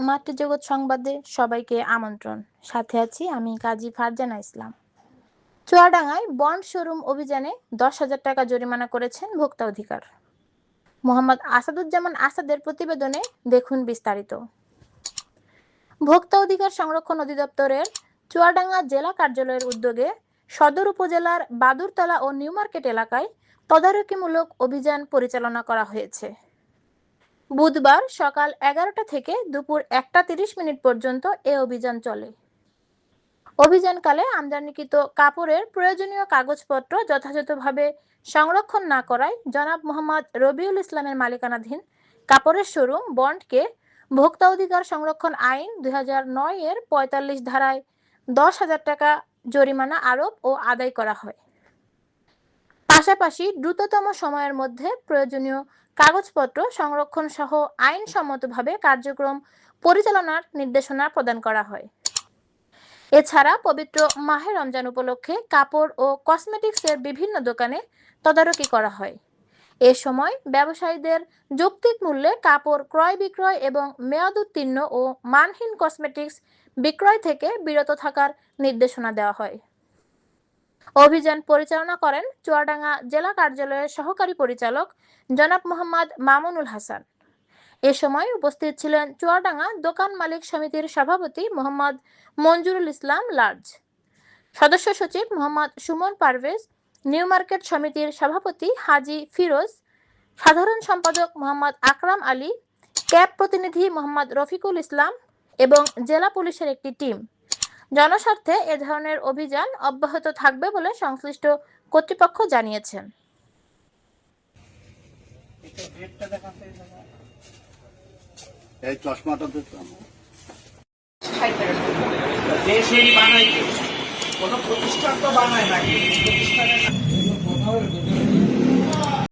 মাতৃজগৎ সংবাদে সবাইকে আমন্ত্রণ। সাথে আছি আমি কাজী ফারজানা ইসলাম। চুয়াডাঙ্গায় বন্ড শোরুম অভিযানে 10,000 টাকা জরিমানা করেছেন ভোক্তা অধিকার। মোহাম্মদ আসাদুজ্জামান আসাদের প্রতিবেদনে দেখুন বিস্তারিত। ভোক্তা অধিকার সংরক্ষণ অধিদপ্তরের চুয়াডাঙ্গা জেলা কার্যালয়ের উদ্যোগে সদর উপজেলার বাদুরতলা ও নিউ মার্কেট এলাকায় তদারকিমূলক অভিযান পরিচালনা করা হয়েছে। বুধবার সকাল 11টা থেকে দুপুর 1টা 30 মিনিট পর্যন্ত এ অভিযান চলে। অভিযানকালে আমদানিকৃত কাপড়ের প্রয়োজনীয় কাগজপত্র যথাযথভাবে সংরক্ষণ না করায় জনাব মোহাম্মদ রবিউল ইসলামের মালিকানাধীন কাপড়ের শোরুম বন্ডকে ভোক্তা অধিকার সংরক্ষণ আইন 2009 এর 45 ধারায় 10,000 টাকা জরিমানা আরোপ ও আদায় করা হয়। পাশাপাশি দ্রুততম সময়ের মধ্যে প্রয়োজনীয় কাগজপত্র সংরক্ষণ সহ আইনসম্মতভাবে কার্যক্রম পরিচালনার নির্দেশনা প্রদান করা হয়। এছাড়া পবিত্র মাহে রমজান উপলক্ষে কাপড় ও কসমেটিক্সের বিভিন্ন দোকানে তদারকি করা হয়। এ সময় ব্যবসায়ীদের যৌক্তিক মূল্যে কাপড় ক্রয় বিক্রয় এবং মেয়াদোত্তীর্ণ ও মানহীন কসমেটিক্স বিক্রয় থেকে বিরত থাকার নির্দেশনা দেওয়া হয়। অভিযান পরিচালনা করেন চুয়াডাঙ্গা জেলা কার্যালয়ের সহকারী পরিচালক জনাব মোহাম্মদ মামুনুল হাসান। এ সময় উপস্থিত ছিলেন চুয়াডাঙ্গা দোকান মালিক সমিতির সভাপতি মোহাম্মদ মঞ্জুরুল ইসলাম লার্জ, সদস্য সচিব মোহাম্মদ সুমন পারভেজ, নিউ মার্কেট সমিতির সভাপতি হাজি ফিরোজ, সাধারণ সম্পাদক মোহাম্মদ আকরাম আলী, ক্যাব প্রতিনিধি মোহাম্মদ রফিকুল ইসলাম এবং জেলা পুলিশের একটি টিম। জনস্বার্থে এ ধরনের অভিযান অব্যাহত থাকবে বলে সংশ্লিষ্ট কর্তৃপক্ষ জানিয়েছেন। এই চশমাটা দেখলাম দেশেই বানাই, কোনো প্রতিষ্ঠান তো বানায় না, প্রতিষ্ঠান